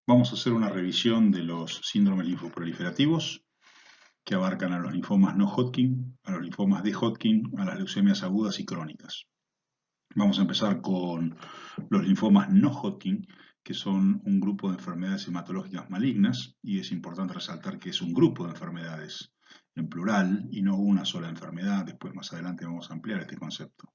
Vamos a hacer una revisión de los síndromes linfoproliferativos que abarcan a los linfomas no Hodgkin, a los linfomas de Hodgkin, a las leucemias agudas y crónicas. Vamos a empezar con los linfomas no Hodgkin, que son un grupo de enfermedades hematológicas malignas, y es importante resaltar que es un grupo de enfermedades en plural y no una sola enfermedad. Después más adelante vamos a ampliar este concepto,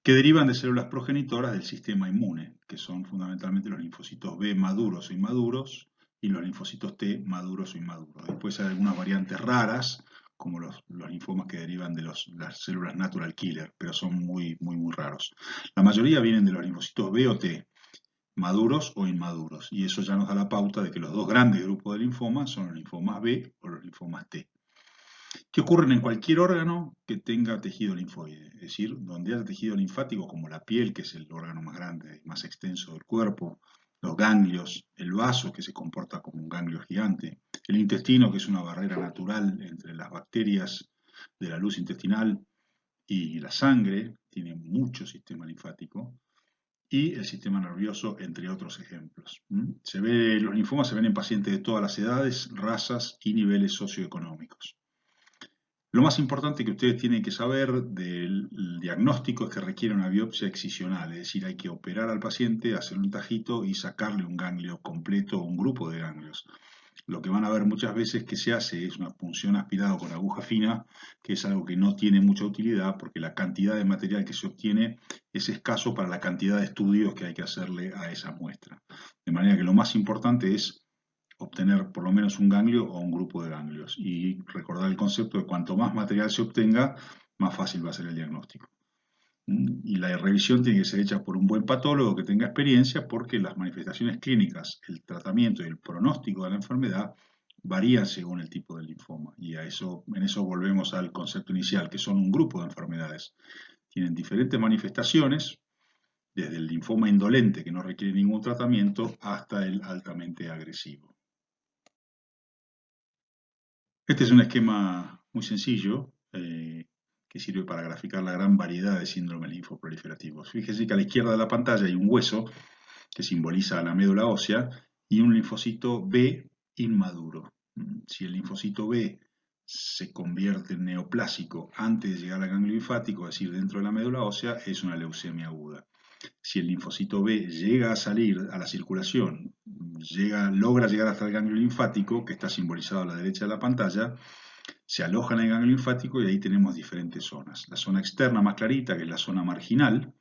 que derivan de células progenitoras del sistema inmune, que son fundamentalmente los linfocitos B maduros o inmaduros y los linfocitos T maduros o inmaduros. Después hay algunas variantes raras, como los linfomas que derivan de las células natural killer, pero son muy raros. La mayoría vienen de los linfocitos B o T, maduros o inmaduros, y eso ya nos da la pauta de que los dos grandes grupos de linfomas son los linfomas B o los linfomas T, que ocurren en cualquier órgano que tenga tejido linfoide, es decir, donde haya tejido linfático como la piel, que es el órgano más grande y más extenso del cuerpo, los ganglios, el vaso, que se comporta como un ganglio gigante, el intestino, que es una barrera natural entre las bacterias de la luz intestinal y la sangre, tiene mucho sistema linfático, y el sistema nervioso, entre otros ejemplos. Los linfomas se ven en pacientes de todas las edades, razas y niveles socioeconómicos. Lo más importante que ustedes tienen que saber del diagnóstico es que requiere una biopsia excisional, es decir, hay que operar al paciente, hacer un tajito y sacarle un ganglio completo o un grupo de ganglios. Lo que van a ver muchas veces que se hace es una punción aspirada con aguja fina, que es algo que no tiene mucha utilidad porque la cantidad de material que se obtiene es escaso para la cantidad de estudios que hay que hacerle a esa muestra. De manera que lo más importante es obtener por lo menos un ganglio o un grupo de ganglios y recordar el concepto de cuanto más material se obtenga, más fácil va a ser el diagnóstico. Y la revisión tiene que ser hecha por un buen patólogo que tenga experiencia, porque las manifestaciones clínicas, el tratamiento y el pronóstico de la enfermedad varían según el tipo de linfoma. Y en eso volvemos al concepto inicial, que son un grupo de enfermedades. Tienen diferentes manifestaciones, desde el linfoma indolente, que no requiere ningún tratamiento, hasta el altamente agresivo. Este es un esquema muy sencillo que sirve para graficar la gran variedad de síndromes linfoproliferativos. Fíjese que a la izquierda de la pantalla hay un hueso que simboliza la médula ósea y un linfocito B inmaduro. Si el linfocito B se convierte en neoplásico antes de llegar al ganglio linfático, es decir, dentro de la médula ósea, es una leucemia aguda. Si el linfocito B llega a salir a la circulación, logra llegar hasta el ganglio linfático, que está simbolizado a la derecha de la pantalla, se aloja en el ganglio linfático y ahí tenemos diferentes zonas. La zona externa más clarita, que es la zona marginal,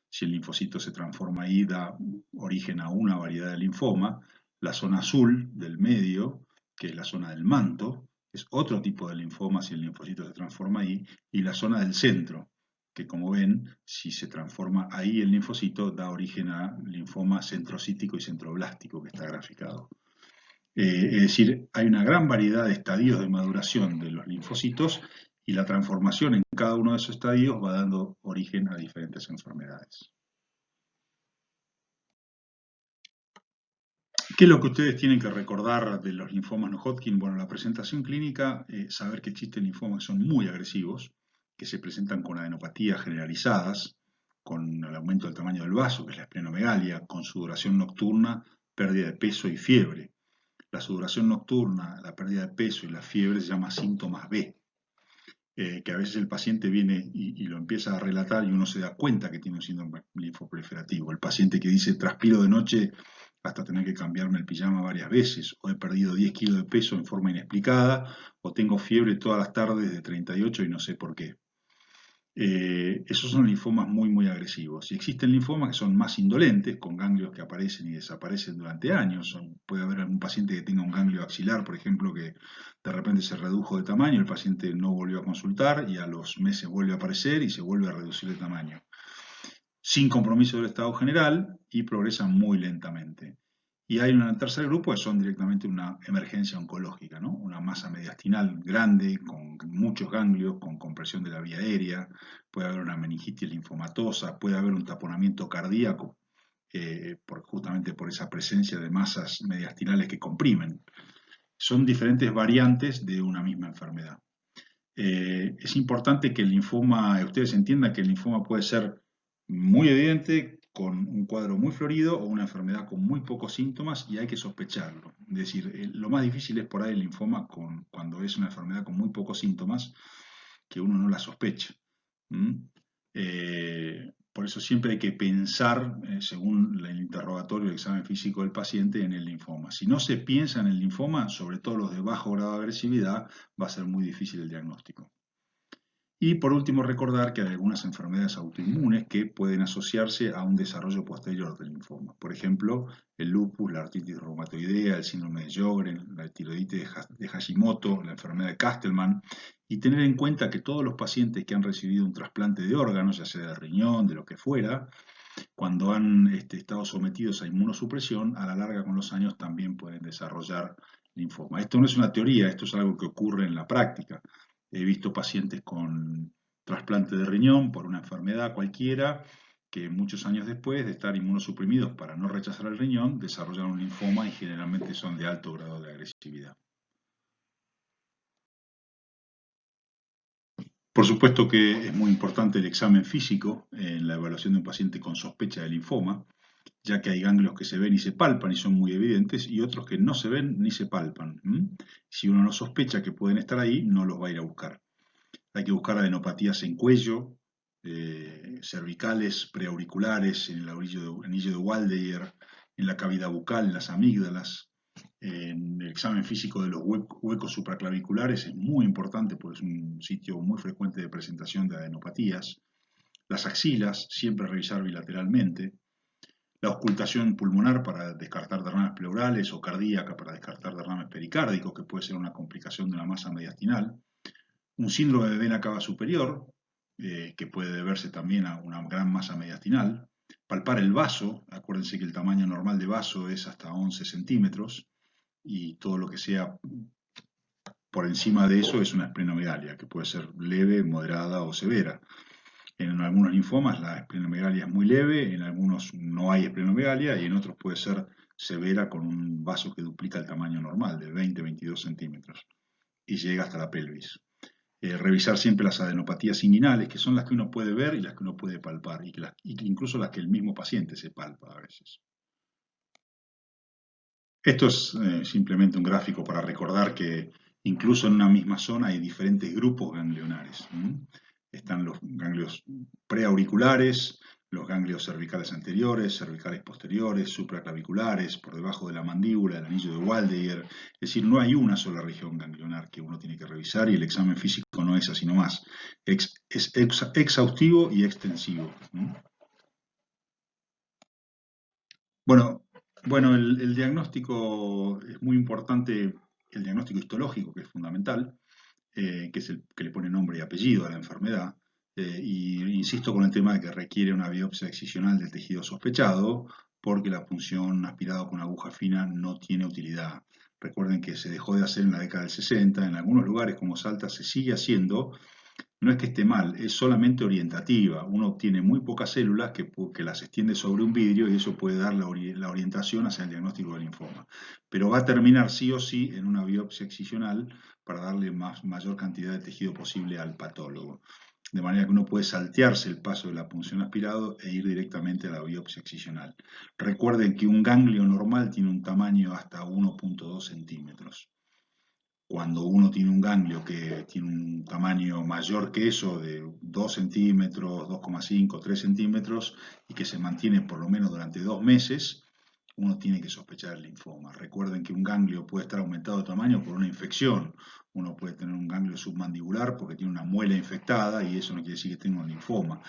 si el linfocito se transforma ahí, da origen a una variedad de linfoma. La zona azul del medio, que es la zona del manto, es otro tipo de linfoma si el linfocito se transforma ahí. Y la zona del centro, que como ven, si se transforma ahí el linfocito, da origen a linfoma centrocítico y centroblástico, que está graficado. Es decir, hay una gran variedad de estadios de maduración de los linfocitos y la transformación en cada uno de esos estadios va dando origen a diferentes enfermedades. ¿Qué es lo que ustedes tienen que recordar de los linfomas no Hodgkin? Bueno, la presentación clínica, saber que existen linfomas que son muy agresivos, que se presentan con adenopatías generalizadas, con el aumento del tamaño del vaso, que es la esplenomegalia, con sudoración nocturna, pérdida de peso y fiebre. La sudoración nocturna, la pérdida de peso y la fiebre se llama síntomas B, que a veces el paciente viene y lo empieza a relatar y uno se da cuenta que tiene un síndrome linfoproliferativo. El paciente que dice, transpiro de noche hasta tener que cambiarme el pijama varias veces, o he perdido 10 kilos de peso en forma inexplicada, o tengo fiebre todas las tardes de 38 y no sé por qué. Esos son linfomas muy agresivos. Y existen linfomas que son más indolentes, con ganglios que aparecen y desaparecen durante años. Puede haber algún paciente que tenga un ganglio axilar, por ejemplo, que de repente se redujo de tamaño, el paciente no volvió a consultar y a los meses vuelve a aparecer y se vuelve a reducir de tamaño, sin compromiso del estado general, y progresan muy lentamente. Y hay un tercer grupo que son directamente una emergencia oncológica, ¿no? Una masa mediastinal grande, con muchos ganglios, con compresión de la vía aérea, puede haber una meningitis linfomatosa, puede haber un taponamiento cardíaco, justamente por esa presencia de masas mediastinales que comprimen. Son diferentes variantes de una misma enfermedad. Es importante que el linfoma, ustedes entiendan que el linfoma puede ser muy evidente, con un cuadro muy florido o una enfermedad con muy pocos síntomas y hay que sospecharlo. Es decir, lo más difícil es por ahí el linfoma cuando es una enfermedad con muy pocos síntomas, que uno no la sospecha. Por eso siempre hay que pensar, según el interrogatorio, el examen físico del paciente, en el linfoma. Si no se piensa en el linfoma, sobre todo los de bajo grado de agresividad, va a ser muy difícil el diagnóstico. Y por último, recordar que hay algunas enfermedades autoinmunes que pueden asociarse a un desarrollo posterior del linfoma. Por ejemplo, el lupus, la artritis reumatoidea, el síndrome de Sjögren, la tiroiditis de Hashimoto, la enfermedad de Castleman, y tener en cuenta que todos los pacientes que han recibido un trasplante de órganos, ya sea de riñón, de lo que fuera, cuando han estado sometidos a inmunosupresión, a la larga con los años también pueden desarrollar linfoma. Esto no es una teoría, esto es algo que ocurre en la práctica. He visto pacientes con trasplante de riñón por una enfermedad cualquiera que muchos años después de estar inmunosuprimidos para no rechazar el riñón, desarrollan un linfoma y generalmente son de alto grado de agresividad. Por supuesto que es muy importante el examen físico en la evaluación de un paciente con sospecha de linfoma, ya que hay ganglios que se ven y se palpan y son muy evidentes, y otros que no se ven ni se palpan. Si uno no sospecha que pueden estar ahí, no los va a ir a buscar. Hay que buscar adenopatías en cuello, cervicales, preauriculares, en el anillo de Waldeyer, en la cavidad bucal, en las amígdalas. En el examen físico de los huecos supraclaviculares es muy importante porque es un sitio muy frecuente de presentación de adenopatías. Las axilas, siempre revisar bilateralmente. La auscultación pulmonar para descartar derrames pleurales o cardíaca para descartar derrames pericárdicos, que puede ser una complicación de la masa mediastinal. Un síndrome de vena cava superior, que puede deberse también a una gran masa mediastinal. Palpar el vaso, acuérdense que el tamaño normal de vaso es hasta 11 centímetros y todo lo que sea por encima de eso es una esplenomegalia, que puede ser leve, moderada o severa. En algunos linfomas la esplenomegalia es muy leve, en algunos no hay esplenomegalia y en otros puede ser severa con un vaso que duplica el tamaño normal, de 20-22 centímetros, y llega hasta la pelvis. Revisar siempre las adenopatías inguinales, que son las que uno puede ver y las que uno puede palpar, y incluso las que el mismo paciente se palpa a veces. Esto es simplemente un gráfico para recordar que incluso en una misma zona hay diferentes grupos ganglionares. Están los ganglios preauriculares, los ganglios cervicales anteriores, cervicales posteriores, supraclaviculares, por debajo de la mandíbula, el anillo de Waldeyer. Es decir, no hay una sola región ganglionar que uno tiene que revisar y el examen físico no es así nomás. Es exhaustivo y extensivo. Bueno, el diagnóstico es muy importante, el diagnóstico histológico, que es fundamental, que es el que le pone nombre y apellido a la enfermedad, y insisto con el tema de que requiere una biopsia excisional del tejido sospechado, porque la punción aspirada con aguja fina no tiene utilidad. Recuerden que se dejó de hacer en la década del 60, en algunos lugares como Salta se sigue haciendo. No es que esté mal, es solamente orientativa. Uno obtiene muy pocas células que las extiende sobre un vidrio y eso puede dar la orientación hacia el diagnóstico del linfoma. Pero va a terminar sí o sí en una biopsia excisional para darle mayor cantidad de tejido posible al patólogo. De manera que uno puede saltearse el paso de la punción aspirado e ir directamente a la biopsia excisional. Recuerden que un ganglio normal tiene un tamaño hasta 1.2 centímetros. Cuando uno tiene un ganglio que tiene un tamaño mayor que eso, de 2 centímetros, 2,5, 3 centímetros, y que se mantiene por lo menos durante 2 meses, uno tiene que sospechar el linfoma. Recuerden que un ganglio puede estar aumentado de tamaño por una infección. Uno puede tener un ganglio submandibular porque tiene una muela infectada y eso no quiere decir que tenga un linfoma.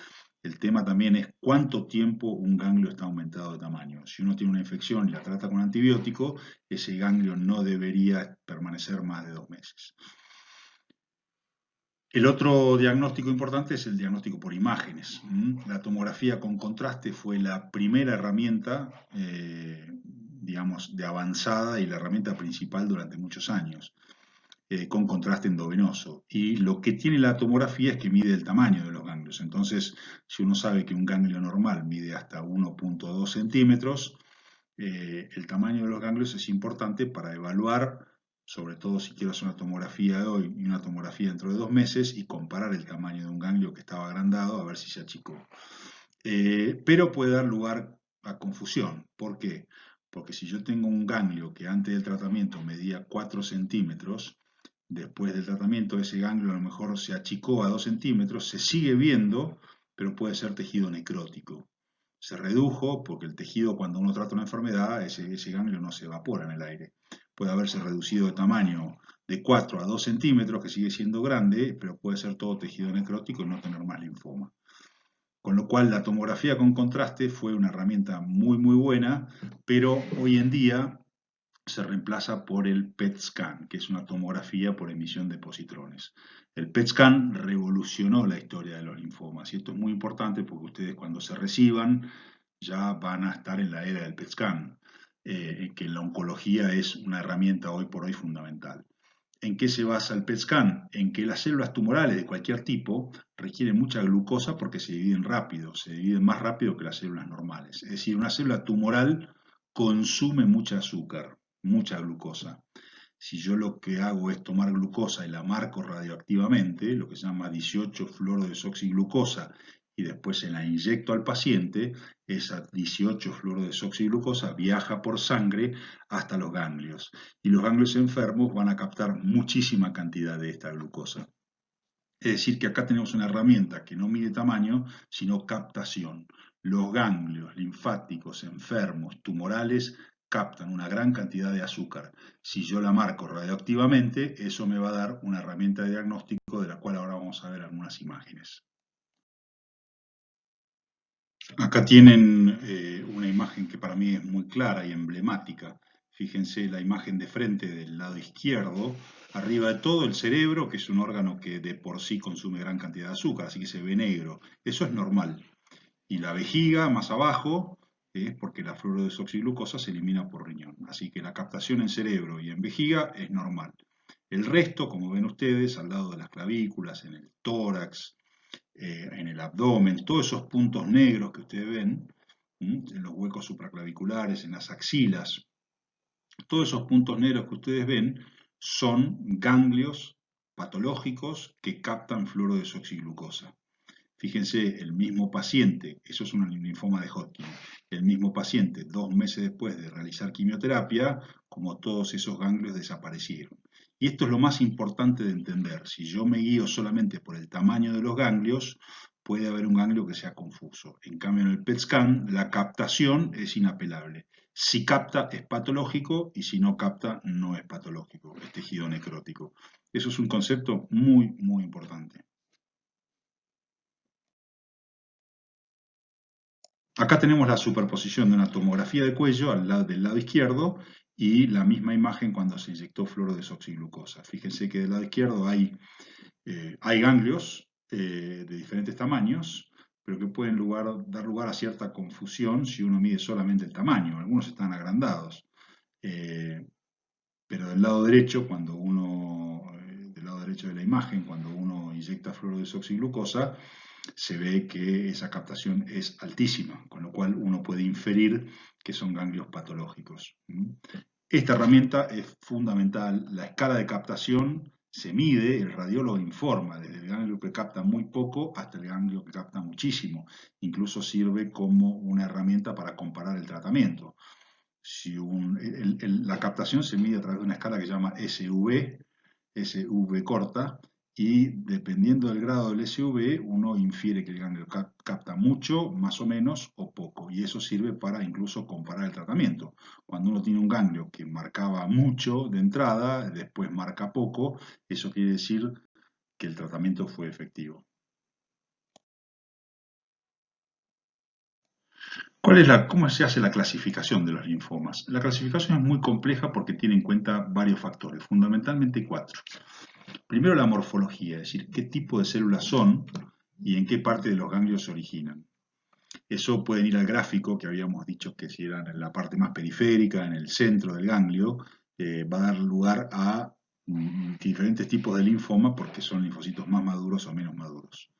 El tema también es cuánto tiempo un ganglio está aumentado de tamaño. Si uno tiene una infección y la trata con antibiótico, ese ganglio no debería permanecer más de 2 meses. El otro diagnóstico importante es el diagnóstico por imágenes. La tomografía con contraste fue la primera herramienta, digamos, de avanzada y la herramienta principal durante muchos años, con contraste endovenoso. Y lo que tiene la tomografía es que mide el tamaño de los ganglios. Entonces, si uno sabe que un ganglio normal mide hasta 1.2 centímetros, el tamaño de los ganglios es importante para evaluar, sobre todo si quiero hacer una tomografía de hoy y una tomografía dentro de 2 meses, y comparar el tamaño de un ganglio que estaba agrandado a ver si se achicó. pero puede dar lugar a confusión. ¿Por qué? Porque si yo tengo un ganglio que antes del tratamiento medía 4 centímetros, después del tratamiento ese ganglio a lo mejor se achicó a 2 centímetros, se sigue viendo, pero puede ser tejido necrótico. Se redujo porque el tejido, cuando uno trata una enfermedad, ese ganglio no se evapora en el aire. Puede haberse reducido de tamaño de 4 a 2 centímetros, que sigue siendo grande, pero puede ser todo tejido necrótico y no tener más linfoma. Con lo cual la tomografía con contraste fue una herramienta muy buena, pero hoy en día se reemplaza por el PET scan, que es una tomografía por emisión de positrones. El PET scan revolucionó la historia de los linfomas y esto es muy importante porque ustedes cuando se reciban ya van a estar en la era del PET scan, que en la oncología es una herramienta hoy por hoy fundamental. ¿En qué se basa el PET scan? En que las células tumorales de cualquier tipo requieren mucha glucosa porque se dividen rápido, se dividen más rápido que las células normales. Es decir, una célula tumoral consume mucha azúcar, mucha glucosa. Si yo lo que hago es tomar glucosa y la marco radioactivamente, lo que se llama 18-fluorodesoxiglucosa, y después se la inyecto al paciente, esa 18-fluorodesoxiglucosa viaja por sangre hasta los ganglios. Y los ganglios enfermos van a captar muchísima cantidad de esta glucosa. Es decir, que acá tenemos una herramienta que no mide tamaño, sino captación. Los ganglios linfáticos enfermos, tumorales, captan una gran cantidad de azúcar. Si yo la marco radioactivamente, eso me va a dar una herramienta de diagnóstico de la cual ahora vamos a ver algunas imágenes. Acá tienen una imagen que para mí es muy clara y emblemática. Fíjense la imagen de frente del lado izquierdo, arriba de todo el cerebro, que es un órgano que de por sí consume gran cantidad de azúcar, así que se ve negro. Eso es normal. Y la vejiga más abajo es porque la fluorodesoxiglucosa se elimina por riñón. Así que la captación en cerebro y en vejiga es normal. El resto, como ven ustedes, al lado de las clavículas, en el tórax, en el abdomen, todos esos puntos negros que ustedes ven, en los huecos supraclaviculares, en las axilas, todos esos puntos negros que ustedes ven son ganglios patológicos que captan fluorodesoxiglucosa. Fíjense, el mismo paciente, eso es un linfoma de Hodgkin, el mismo paciente 2 meses después de realizar quimioterapia, como todos esos ganglios desaparecieron. Y esto es lo más importante de entender. Si yo me guío solamente por el tamaño de los ganglios, puede haber un ganglio que sea confuso. En cambio, en el PET scan, la captación es inapelable. Si capta, es patológico, y si no capta, no es patológico, es tejido necrótico. Eso es un concepto muy importante. Acá tenemos la superposición de una tomografía de cuello del lado izquierdo y la misma imagen cuando se inyectó fluorodesoxiglucosa. Fíjense que del lado izquierdo hay ganglios de diferentes tamaños, pero que pueden dar lugar a cierta confusión si uno mide solamente el tamaño. Algunos están agrandados. Eh, pero del lado derecho, del lado derecho de la imagen, cuando uno inyecta fluorodesoxiglucosa, se ve que esa captación es altísima, con lo cual uno puede inferir que son ganglios patológicos. Esta herramienta es fundamental. La escala de captación se mide, el radiólogo informa, desde el ganglio que capta muy poco hasta el ganglio que capta muchísimo. Incluso sirve como una herramienta para comparar el tratamiento. La captación se mide a través de una escala que se llama SV corta, y dependiendo del grado del SV, uno infiere que el ganglio capta mucho, más o menos, o poco, y eso sirve para incluso comparar el tratamiento. Cuando uno tiene un ganglio que marcaba mucho de entrada, después marca poco, eso quiere decir que el tratamiento fue efectivo. ¿Cómo se hace la clasificación de los linfomas? La clasificación es muy compleja porque tiene en cuenta varios factores, fundamentalmente 4. Primero, la morfología, es decir, qué tipo de células son y en qué parte de los ganglios se originan. Eso pueden ir al gráfico que habíamos dicho que si eran en la parte más periférica, en el centro del ganglio, va a dar lugar a diferentes tipos de linfoma porque son linfocitos más maduros o menos maduros.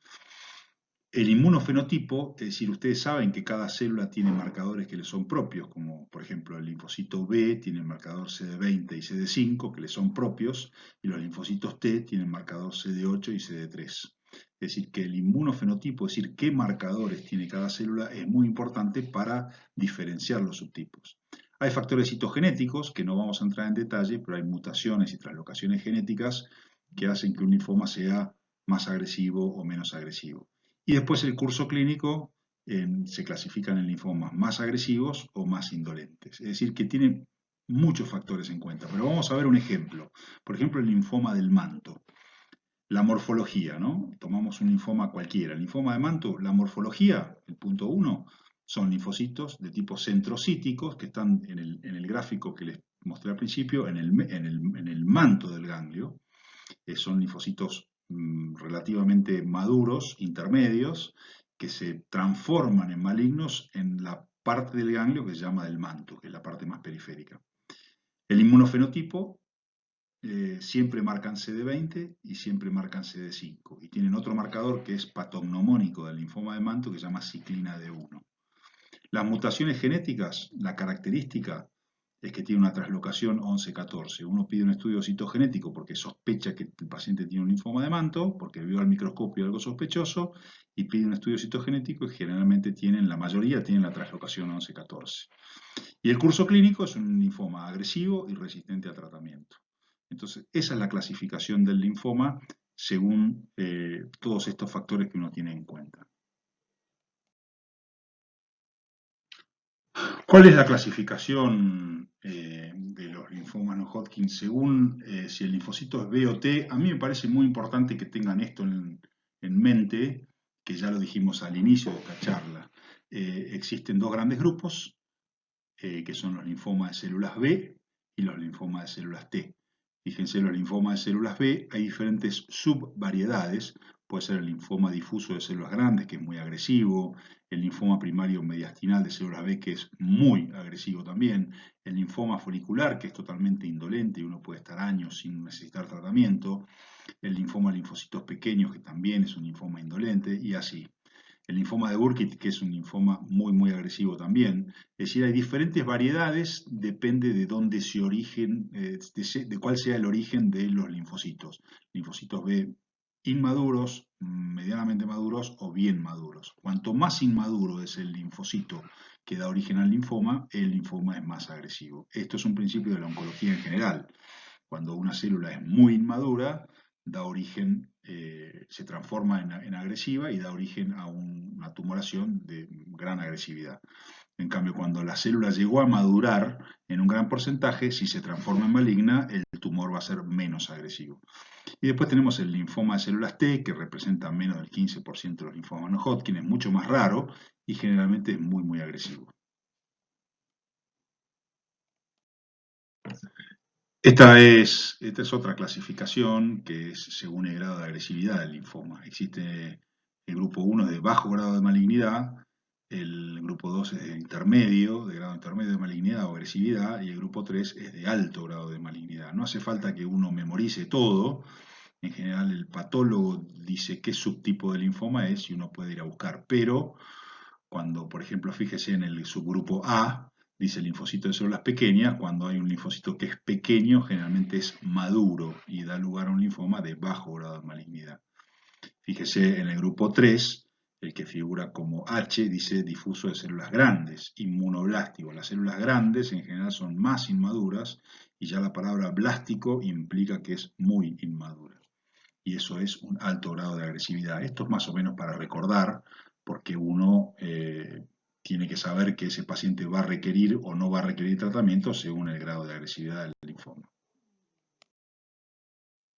El inmunofenotipo, es decir, ustedes saben que cada célula tiene marcadores que le son propios, como por ejemplo el linfocito B tiene el marcador CD20 y CD5 que le son propios, y los linfocitos T tienen marcador CD8 y CD3. Es decir, que el inmunofenotipo, es decir, qué marcadores tiene cada célula, es muy importante para diferenciar los subtipos. Hay factores citogenéticos, que no vamos a entrar en detalle, pero hay mutaciones y translocaciones genéticas que hacen que un linfoma sea más agresivo o menos agresivo. Y después el curso clínico se clasifican en linfomas más agresivos o más indolentes. Es decir, que tiene muchos factores en cuenta. Pero vamos a ver un ejemplo. Por ejemplo, el linfoma del manto. La morfología, ¿no? Tomamos un linfoma cualquiera. El linfoma de manto, la morfología, el punto 1, son linfocitos de tipo centrocíticos que están en el gráfico que les mostré al principio, en el manto del ganglio. Son linfocitos relativamente maduros, intermedios, que se transforman en malignos en la parte del ganglio que se llama del manto, que es la parte más periférica. El inmunofenotipo siempre marcan CD20 y siempre marcan CD5. Y tienen otro marcador que es patognomónico del linfoma de manto que se llama ciclina D1. Las mutaciones genéticas, la característica es que tiene una translocación 11-14. Uno pide un estudio citogenético porque sospecha que el paciente tiene un linfoma de manto, porque vio al microscopio algo sospechoso, y pide un estudio citogenético y generalmente la mayoría tienen la translocación 11-14. Y el curso clínico es un linfoma agresivo y resistente a tratamiento. Entonces, esa es la clasificación del linfoma según todos estos factores que uno tiene en cuenta. ¿Cuál es la clasificación de los linfomas no Hodgkin según si el linfocito es B o T? A mí me parece muy importante que tengan esto en mente, que ya lo dijimos al inicio de esta charla. Existen dos grandes grupos, que son los linfomas de células B y los linfomas de células T. Fíjense, los linfomas de células B hay diferentes subvariedades. Puede ser el linfoma difuso de células grandes, que es muy agresivo, el linfoma primario mediastinal de células B, que es muy agresivo también, el linfoma folicular, que es totalmente indolente y uno puede estar años sin necesitar tratamiento, el linfoma de linfocitos pequeños, que también es un linfoma indolente, y así. El linfoma de Burkitt, que es un linfoma muy agresivo también. Es decir, hay diferentes variedades, depende de dónde se origen, de cuál sea el origen de los linfocitos. Linfocitos B inmaduros, medianamente maduros o bien maduros. Cuanto más inmaduro es el linfocito que da origen al linfoma, el linfoma es más agresivo. Esto es un principio de la oncología en general. Cuando una célula es muy inmadura, da origen, se transforma en agresiva y da origen a una tumoración de gran agresividad. En cambio, cuando la célula llegó a madurar en un gran porcentaje, si se transforma en maligna, el tumor va a ser menos agresivo. Y después tenemos el linfoma de células T, que representa menos del 15% de los linfomas no Hodgkin, es mucho más raro y generalmente es muy agresivo. Esta es otra clasificación que es según el grado de agresividad del linfoma. Existe el grupo 1 de bajo grado de malignidad, el grupo 2 es de grado intermedio de malignidad o agresividad, y el grupo 3 es de alto grado de malignidad. No hace falta que uno memorice todo. En general el patólogo dice qué subtipo de linfoma es y uno puede ir a buscar. Pero cuando, por ejemplo, fíjese en el subgrupo A, dice linfocito de células pequeñas, cuando hay un linfocito que es pequeño, generalmente es maduro y da lugar a un linfoma de bajo grado de malignidad. Fíjese en el grupo 3, el que figura como H, dice difuso de células grandes, inmunoblástico. Las células grandes en general son más inmaduras y ya la palabra blástico implica que es muy inmadura. Y eso es un alto grado de agresividad. Esto es más o menos para recordar, porque uno tiene que saber que ese paciente va a requerir o no va a requerir tratamiento según el grado de agresividad del linfoma.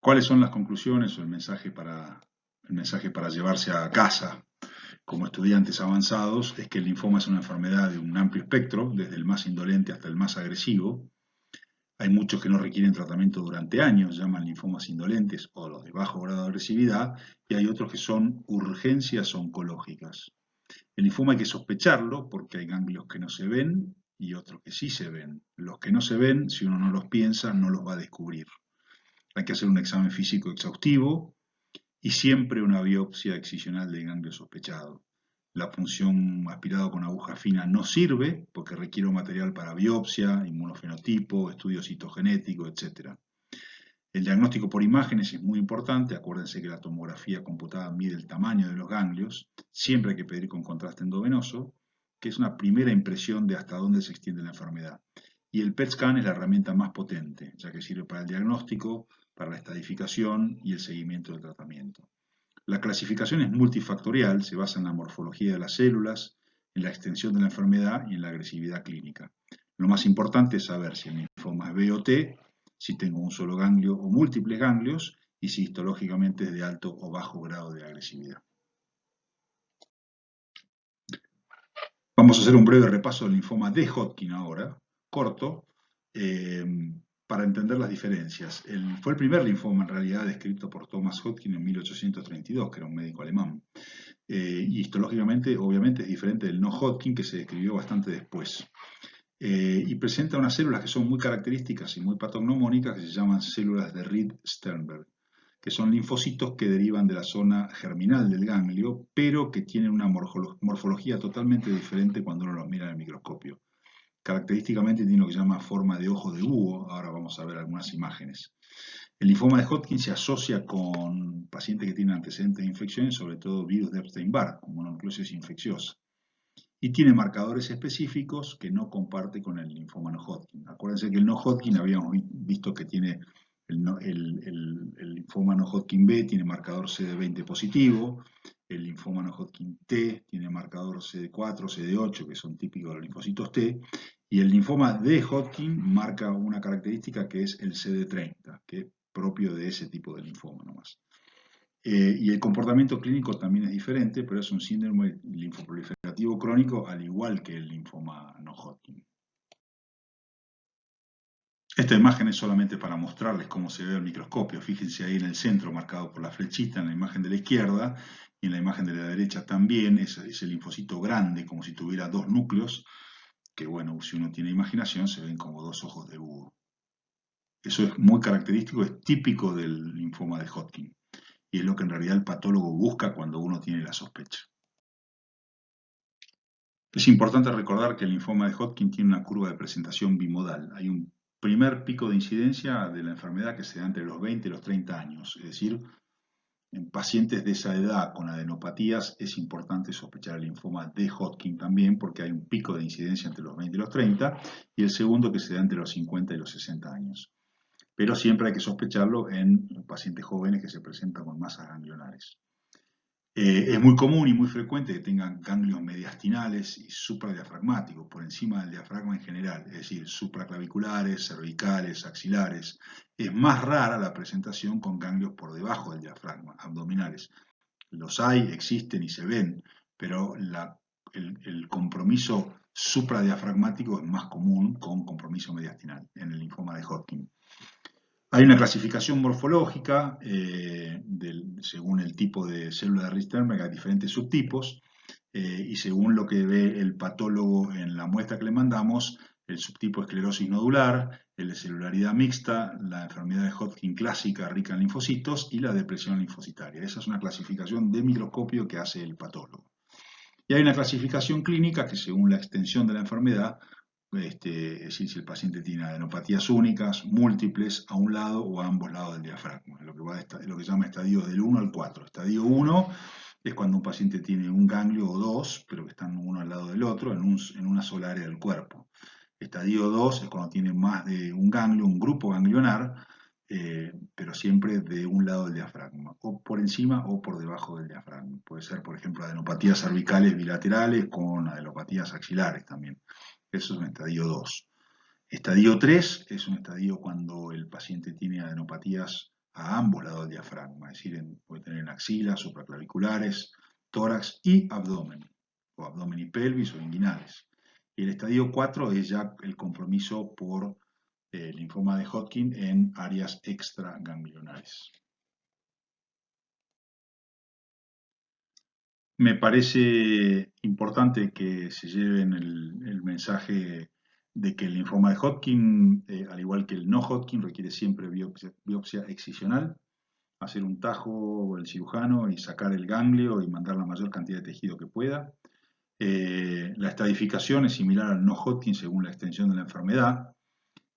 ¿Cuáles son las conclusiones o el mensaje para llevarse a casa como estudiantes avanzados? Es que el linfoma es una enfermedad de un amplio espectro, desde el más indolente hasta el más agresivo. Hay muchos que no requieren tratamiento durante años, llaman linfomas indolentes o los de bajo grado de agresividad, y hay otros que son urgencias oncológicas. El linfoma hay que sospecharlo porque hay ganglios que no se ven y otros que sí se ven. Los que no se ven, si uno no los piensa, no los va a descubrir. Hay que hacer un examen físico exhaustivo y siempre una biopsia excisional del ganglio sospechado. La punción aspirado con aguja fina no sirve porque requiere material para biopsia, inmunofenotipo, estudio citogenético, etc. El diagnóstico por imágenes es muy importante. Acuérdense que la tomografía computada mide el tamaño de los ganglios. Siempre hay que pedir con contraste endovenoso, que es una primera impresión de hasta dónde se extiende la enfermedad. Y el PET scan es la herramienta más potente, ya que sirve para el diagnóstico, para la estadificación y el seguimiento del tratamiento. La clasificación es multifactorial, se basa en la morfología de las células, en la extensión de la enfermedad y en la agresividad clínica. Lo más importante es saber si el linfoma es B o T, si tengo un solo ganglio o múltiples ganglios y si histológicamente es de alto o bajo grado de agresividad. Vamos a hacer un breve repaso del linfoma de Hodgkin ahora, corto, para entender las diferencias. Fue el primer linfoma en realidad descrito por Thomas Hodgkin en 1832, que era un médico alemán. Y histológicamente, obviamente, es diferente del no Hodgkin, que se describió bastante después. Y presenta unas células que son muy características y muy patognomónicas, que se llaman células de Reed-Sternberg, que son linfocitos que derivan de la zona germinal del ganglio, pero que tienen una morfología totalmente diferente cuando uno los mira en el microscopio. Característicamente tiene lo que se llama forma de ojo de búho. Ahora vamos a ver algunas imágenes. El linfoma de Hodgkin se asocia con pacientes que tienen antecedentes de infecciones, sobre todo virus de Epstein-Barr, como mononucleosis infecciosa. Y tiene marcadores específicos que no comparte con el linfoma no Hodgkin. Acuérdense que el no Hodgkin habíamos visto que tiene el linfoma no Hodgkin B tiene marcador CD20 positivo, el linfoma no Hodgkin T tiene marcador CD4, CD8, que son típicos de los linfocitos T, y el linfoma de Hodgkin marca una característica que es el CD30, que es propio de ese tipo de linfoma nomás. Y el comportamiento clínico también es diferente, pero es un síndrome linfoproliferativo crónico, al igual que el linfoma no Hodgkin. Esta imagen es solamente para mostrarles cómo se ve el microscopio. Fíjense ahí en el centro, marcado por la flechita, en la imagen de la izquierda, y en la imagen de la derecha también, es el linfocito grande, como si tuviera dos núcleos, que bueno, si uno tiene imaginación, se ven como dos ojos de búho. Eso es muy característico, es típico del linfoma de Hodgkin, y es lo que en realidad el patólogo busca cuando uno tiene la sospecha. Es importante recordar que el linfoma de Hodgkin tiene una curva de presentación bimodal. Hay un primer pico de incidencia de la enfermedad que se da entre los 20 y los 30 años, es decir, en pacientes de esa edad con adenopatías es importante sospechar el linfoma de Hodgkin también porque hay un pico de incidencia entre los 20 y los 30 y el segundo que se da entre los 50 y los 60 años. Pero siempre hay que sospecharlo en pacientes jóvenes que se presentan con masas ganglionares. Es muy común y muy frecuente que tengan ganglios mediastinales y supradiafragmáticos por encima del diafragma en general, es decir, supraclaviculares, cervicales, axilares. Es más rara la presentación con ganglios por debajo del diafragma, abdominales. Los hay, existen y se ven, pero el compromiso supradiafragmático es más común con compromiso mediastinal en el linfoma de Hodgkin. Hay una clasificación morfológica según el tipo de célula de Reed-Sternberg, hay diferentes subtipos, y según lo que ve el patólogo en la muestra que le mandamos, el subtipo esclerosis nodular, el de celularidad mixta, la enfermedad de Hodgkin clásica rica en linfocitos y la depresión linfocitaria. Esa es una clasificación de microscopio que hace el patólogo. Y hay una clasificación clínica que según la extensión de la enfermedad, es decir, si el paciente tiene adenopatías únicas, múltiples, a un lado o a ambos lados del diafragma, lo que se llama estadio del 1 al 4. Estadio 1 es cuando un paciente tiene un ganglio o dos, pero que están uno al lado del otro en una sola área del cuerpo. Estadio 2 es cuando tiene más de un ganglio, un grupo ganglionar, pero siempre de un lado del diafragma, o por encima o por debajo del diafragma. Puede ser, por ejemplo, adenopatías cervicales bilaterales con adenopatías axilares también. Eso es un estadio 2. Estadio 3 es un estadio cuando el paciente tiene adenopatías a ambos lados del diafragma, es decir, puede tener en axilas, supraclaviculares, tórax y abdomen, o abdomen y pelvis o inguinales. Y el estadio 4 es ya el compromiso por linfoma de Hodgkin en áreas extraganglionares. Me parece importante que se lleven el mensaje de que el linfoma de Hodgkin, al igual que el no Hodgkin, requiere siempre biopsia excisional, hacer un tajo el cirujano y sacar el ganglio y mandar la mayor cantidad de tejido que pueda. La estadificación es similar al no Hodgkin según la extensión de la enfermedad.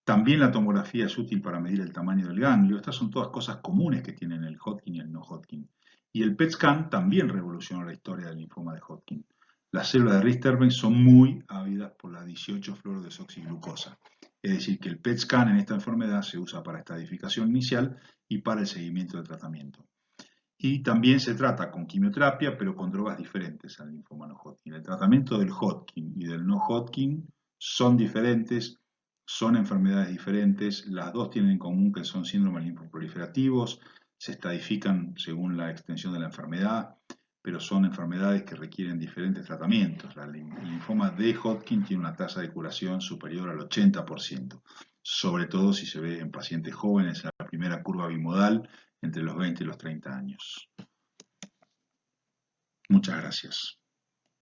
También la tomografía es útil para medir el tamaño del ganglio. Estas son todas cosas comunes que tienen el Hodgkin y el no Hodgkin. Y el PET scan también revolucionó la historia del linfoma de Hodgkin. Las células de Richter son muy ávidas por la 18-fluorodesoxiglucosa. Es decir, que el PET scan en esta enfermedad se usa para estadificación inicial y para el seguimiento del tratamiento. Y también se trata con quimioterapia, pero con drogas diferentes al linfoma no Hodgkin. El tratamiento del Hodgkin y del no Hodgkin son diferentes, son enfermedades diferentes, las dos tienen en común que son síndromes linfoproliferativos, se estadifican según la extensión de la enfermedad, pero son enfermedades que requieren diferentes tratamientos. El linfoma de Hodgkin tiene una tasa de curación superior al 80%, sobre todo si se ve en pacientes jóvenes en la primera curva bimodal entre los 20 y los 30 años. Muchas gracias.